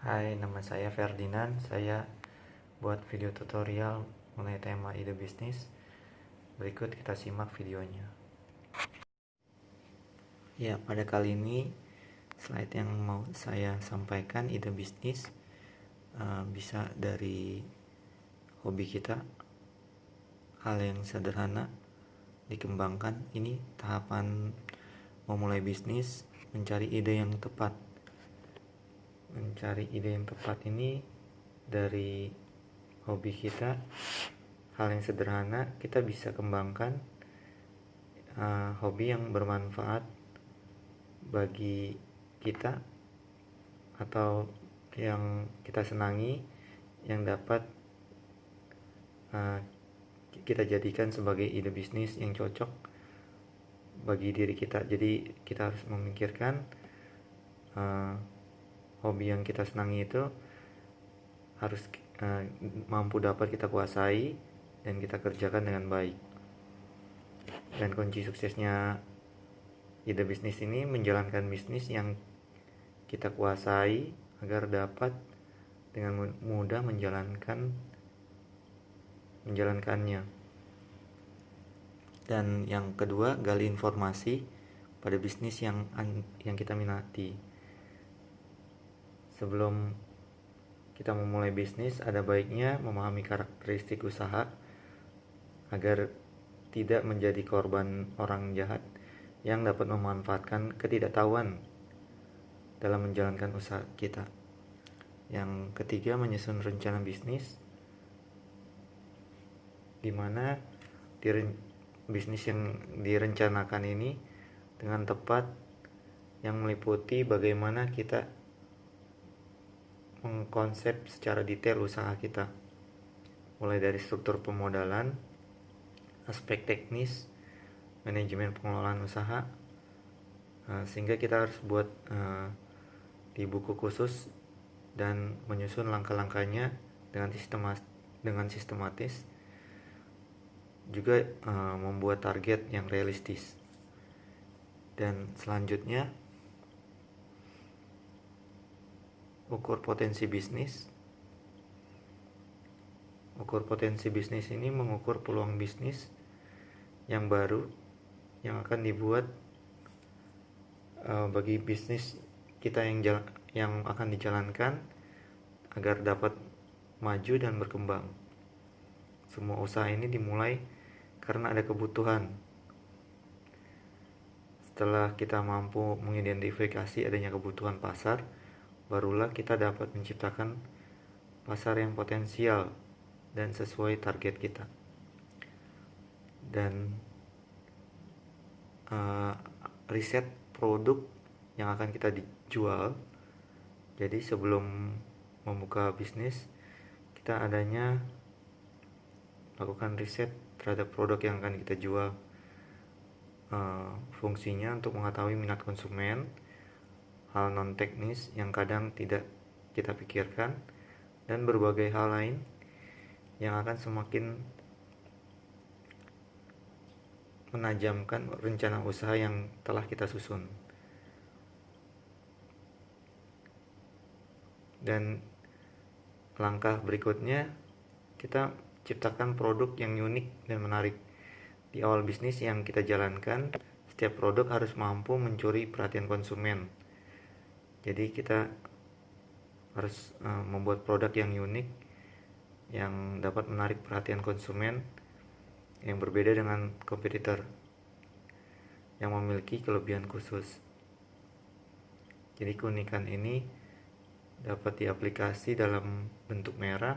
Hai, nama saya Ferdinand. Saya buat video tutorial mengenai tema ide bisnis. Berikut kita simak videonya. Ya, pada kali ini slide yang mau saya sampaikan ide bisnis bisa dari hobi kita, hal yang sederhana dikembangkan. Ini tahapan memulai bisnis, mencari ide yang tepat. Mencari ide yang tepat ini dari hobi kita, hal yang sederhana kita bisa kembangkan, hobi yang bermanfaat bagi kita atau yang kita senangi, yang dapat kita jadikan sebagai ide bisnis yang cocok bagi diri kita. Jadi kita harus memikirkan hobi yang kita senangi itu harus mampu dapat kita kuasai dan kita kerjakan dengan baik. Dan kunci suksesnya ide bisnis ini menjalankan bisnis yang kita kuasai agar dapat dengan mudah menjalankannya. Dan yang kedua, gali informasi pada bisnis yang kita minati. Sebelum kita memulai bisnis, ada baiknya memahami karakteristik usaha agar tidak menjadi korban orang jahat yang dapat memanfaatkan ketidaktahuan dalam menjalankan usaha kita. Yang ketiga, menyusun rencana bisnis, di mana bisnis yang direncanakan ini dengan tepat, yang meliputi bagaimana kita mengkonsep secara detail usaha kita, mulai dari struktur pemodalan, aspek teknis, manajemen pengelolaan usaha, sehingga kita harus buat di buku khusus dan menyusun langkah-langkahnya dengan sistematis. Juga membuat target yang realistis. Dan selanjutnya, ukur potensi bisnis. Ukur potensi bisnis ini mengukur peluang bisnis yang baru yang akan dibuat bagi bisnis kita yang akan dijalankan agar dapat maju dan berkembang. Semua usaha ini dimulai karena ada kebutuhan. Setelah kita mampu mengidentifikasi adanya kebutuhan pasar, barulah kita dapat menciptakan pasar yang potensial dan sesuai target kita. Dan riset produk yang akan kita dijual. Jadi sebelum membuka bisnis, kita lakukan riset terhadap produk yang akan kita jual. Fungsinya untuk mengetahui minat konsumen, hal non teknis yang kadang tidak kita pikirkan, dan berbagai hal lain yang akan semakin menajamkan rencana usaha yang telah kita susun. Dan langkah berikutnya, kita ciptakan produk yang unik dan menarik. Di awal bisnis yang kita jalankan, setiap produk harus mampu mencuri perhatian konsumen. Jadi kita harus membuat produk yang unik, yang dapat menarik perhatian konsumen, yang berbeda dengan kompetitor yang memiliki kelebihan khusus. Jadi keunikan ini dapat diaplikasi dalam bentuk merek,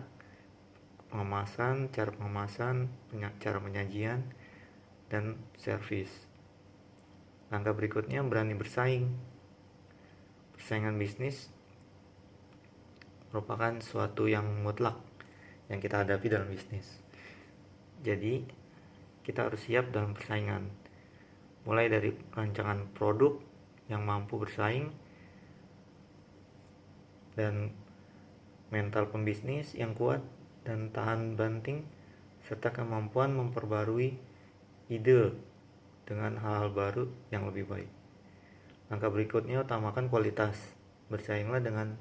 pengemasan, cara penyajian, dan servis. Langkah berikutnya, berani bersaing. Persaingan bisnis merupakan suatu yang mutlak yang kita hadapi dalam bisnis. Jadi kita harus siap dalam persaingan, mulai dari rancangan produk yang mampu bersaing, dan mental pembisnis yang kuat dan tahan banting, serta kemampuan memperbarui ide dengan hal-hal baru yang lebih baik. Langkah berikutnya, utamakan kualitas. Bersainglah dengan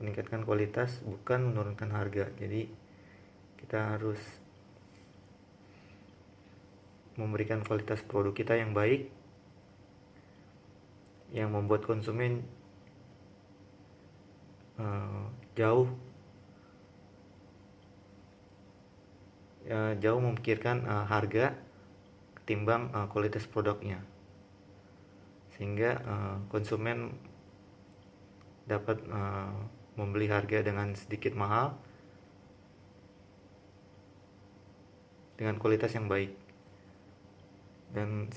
meningkatkan kualitas, bukan menurunkan harga. Jadi kita harus memberikan kualitas produk kita yang baik, yang membuat konsumen jauh memikirkan harga ketimbang kualitas produknya, sehingga konsumen dapat membeli harga dengan sedikit mahal dengan kualitas yang baik. Dan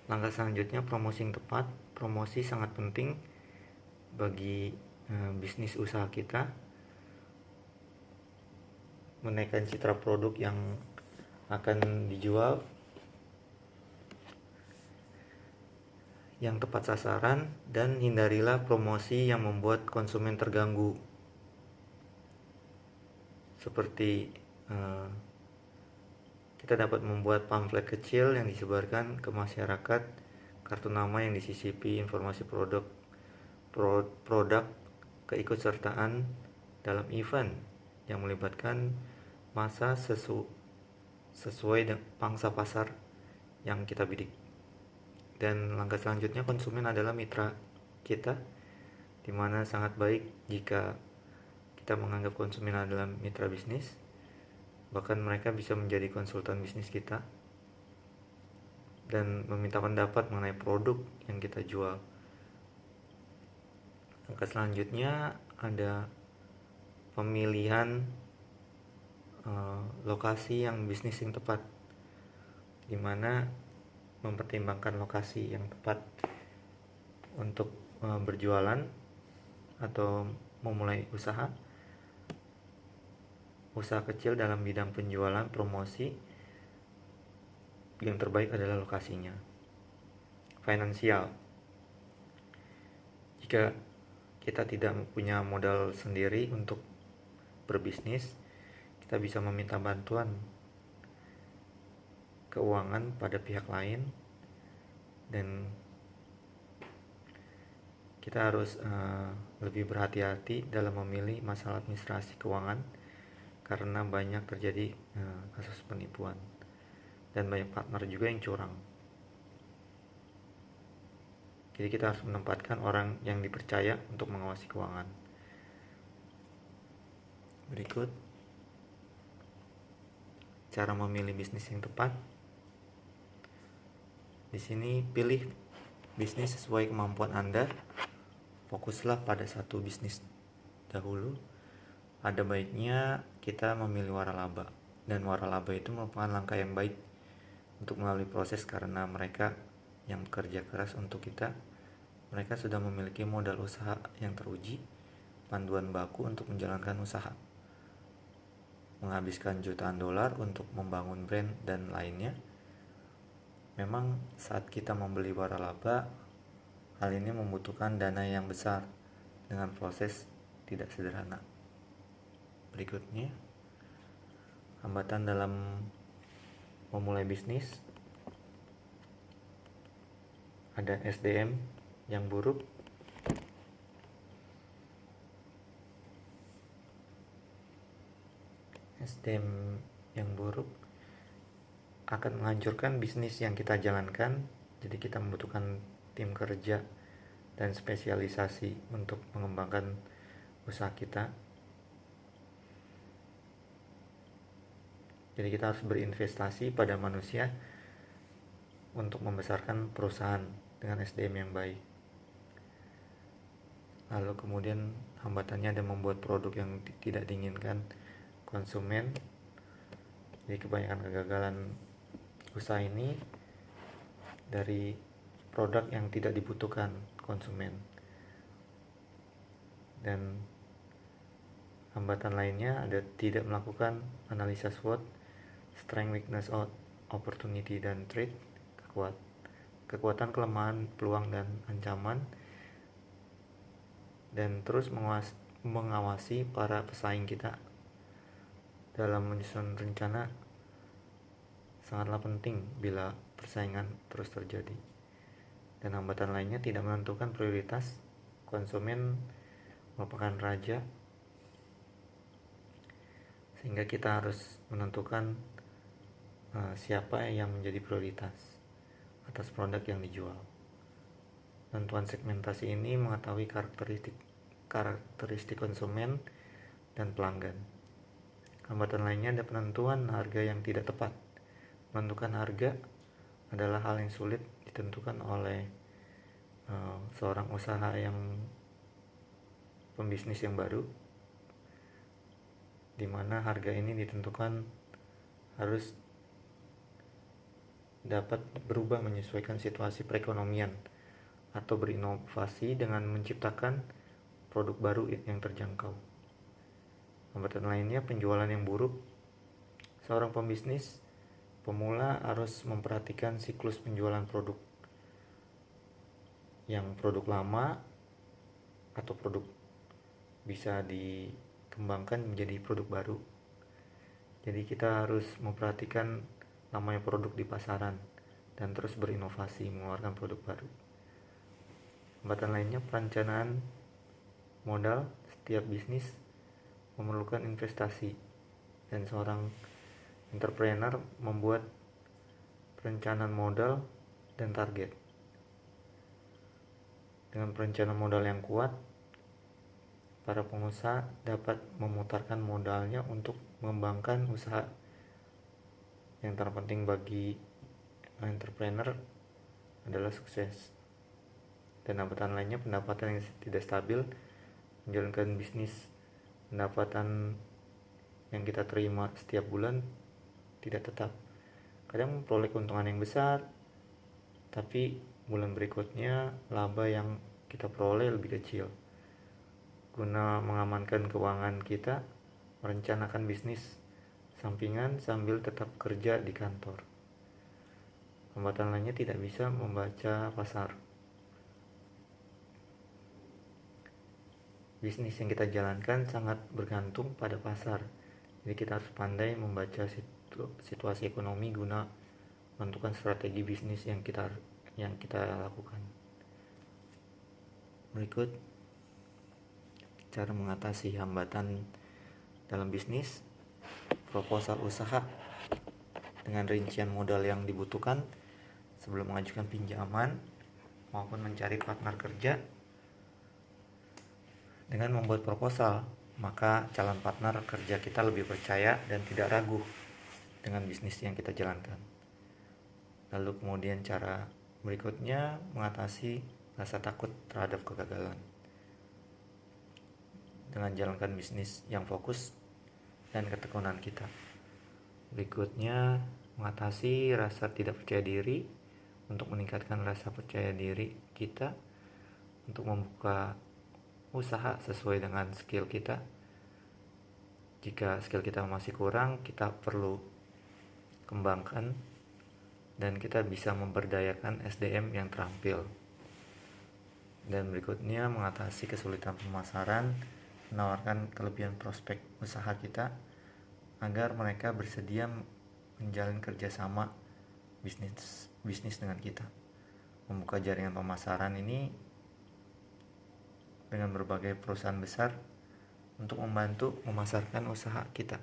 langkah selanjutnya promosi yang tepat. Promosi sangat penting bagi bisnis usaha kita, menaikkan citra produk yang akan dijual yang tepat sasaran, dan hindarilah promosi yang membuat konsumen terganggu, seperti kita dapat membuat pamflet kecil yang disebarkan ke masyarakat, kartu nama yang disisipi informasi produk, keikutsertaan dalam event yang melibatkan masa sesuai dengan pangsa pasar yang kita bidik. Dan langkah selanjutnya, konsumen adalah mitra kita, dimana sangat baik jika kita menganggap konsumen adalah mitra bisnis. Bahkan mereka bisa menjadi konsultan bisnis kita dan meminta pendapat mengenai produk yang kita jual. Langkah selanjutnya ada pemilihan lokasi yang bisnis yang tepat, dimana mempertimbangkan lokasi yang tepat untuk berjualan atau memulai usaha kecil dalam bidang penjualan promosi. Yang terbaik adalah lokasinya. Finansial, jika kita tidak punya modal sendiri untuk berbisnis, kita bisa meminta bantuan keuangan pada pihak lain, dan kita harus lebih berhati-hati dalam memilih masalah administrasi keuangan, karena banyak terjadi kasus penipuan dan banyak partner juga yang curang. Jadi kita harus menempatkan orang yang dipercaya untuk mengawasi keuangan. Berikut cara memilih bisnis yang tepat. Di sini pilih bisnis sesuai kemampuan Anda. Fokuslah pada satu bisnis dahulu. Ada baiknya kita memilih waralaba, dan waralaba itu merupakan langkah yang baik untuk melalui proses, karena mereka yang bekerja keras untuk kita. Mereka sudah memiliki modal usaha yang teruji, panduan baku untuk menjalankan usaha, menghabiskan jutaan dolar untuk membangun brand dan lainnya. Memang saat kita membeli waralaba, hal ini membutuhkan dana yang besar dengan proses tidak sederhana. Berikutnya, hambatan dalam memulai bisnis. Ada SDM yang buruk, akan menghancurkan bisnis yang kita jalankan. Jadi kita membutuhkan tim kerja dan spesialisasi untuk mengembangkan usaha kita. Jadi kita harus berinvestasi pada manusia untuk membesarkan perusahaan dengan SDM yang baik. Lalu kemudian hambatannya ada membuat produk yang tidak diinginkan konsumen. Jadi kebanyakan kegagalan usaha ini dari produk yang tidak dibutuhkan konsumen. Dan hambatan lainnya ada tidak melakukan analisa SWOT, strength, weakness, opportunity, dan threat, kekuatan, kelemahan, peluang, dan ancaman, dan terus mengawasi para pesaing kita dalam menyusun rencana. Sangatlah penting bila persaingan terus terjadi. Dan hambatan lainnya tidak menentukan prioritas konsumen merupakan raja, sehingga kita harus menentukan siapa yang menjadi prioritas atas produk yang dijual. Tentuan segmentasi ini mengetahui karakteristik konsumen dan pelanggan. Hambatan lainnya ada penentuan harga yang tidak tepat. Menentukan harga adalah hal yang sulit ditentukan oleh seorang usaha yang pembisnis yang baru, di mana harga ini ditentukan harus dapat berubah menyesuaikan situasi perekonomian atau berinovasi dengan menciptakan produk baru yang terjangkau. Hambatan lainnya penjualan yang buruk. Seorang pembisnis pemula harus memperhatikan siklus penjualan produk, yang produk lama atau produk bisa dikembangkan menjadi produk baru. Jadi kita harus memperhatikan lamanya produk di pasaran dan terus berinovasi mengeluarkan produk baru. Hambatan lainnya perencanaan modal. Setiap bisnis memerlukan investasi, dan seorang entrepreneur membuat perencanaan modal dan target. Dengan perencanaan modal yang kuat, para pengusaha dapat memutarkan modalnya untuk mengembangkan usaha. Yang terpenting bagi entrepreneur adalah sukses. Dan hambatan lainnya pendapatan yang tidak stabil. Menjalankan bisnis, pendapatan yang kita terima setiap bulan tidak tetap. Kadang memperoleh keuntungan yang besar, tapi bulan berikutnya laba yang kita peroleh lebih kecil. Guna mengamankan keuangan kita, merencanakan bisnis sampingan sambil tetap kerja di kantor. Hambatan lainnya tidak bisa membaca pasar. Bisnis yang kita jalankan sangat bergantung pada pasar, jadi kita harus pandai membaca situasi ekonomi guna menentukan strategi bisnis yang kita lakukan. Berikut cara mengatasi hambatan dalam bisnis. Proposal usaha dengan rincian modal yang dibutuhkan sebelum mengajukan pinjaman maupun mencari partner kerja. Dengan membuat proposal, maka calon partner kerja kita lebih percaya dan tidak ragu dengan bisnis yang kita jalankan. Lalu kemudian cara berikutnya mengatasi rasa takut terhadap kegagalan dengan jalankan bisnis yang fokus dan ketekunan kita. Berikutnya mengatasi rasa tidak percaya diri. Untuk meningkatkan rasa percaya diri kita untuk membuka usaha sesuai dengan skill kita. Jika skill kita masih kurang, kita perlu kembangkan dan kita bisa memberdayakan SDM yang terampil. Dan berikutnya mengatasi kesulitan pemasaran, menawarkan kelebihan prospek usaha kita agar mereka bersedia menjalin kerjasama bisnis dengan kita. Membuka jaringan pemasaran ini dengan berbagai perusahaan besar untuk membantu memasarkan usaha kita.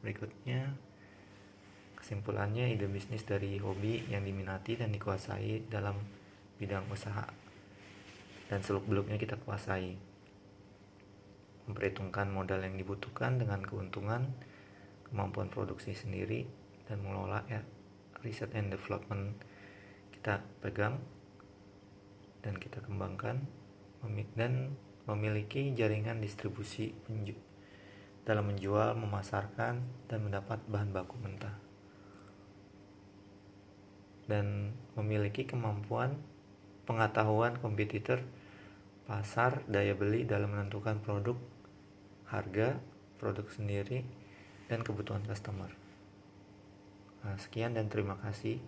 Berikutnya, kesimpulannya, ide bisnis dari hobi yang diminati dan dikuasai dalam bidang usaha, dan seluk-beluknya kita kuasai. Memperhitungkan modal yang dibutuhkan dengan keuntungan, kemampuan produksi sendiri, dan mengelola riset and development kita pegang dan kita kembangkan, dan memiliki jaringan distribusi dalam menjual, memasarkan, dan mendapat bahan baku mentah, dan memiliki kemampuan pengetahuan kompetitor, pasar, daya beli dalam menentukan produk, harga, produk sendiri, dan kebutuhan customer. Sekian dan terima kasih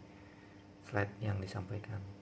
slide yang disampaikan.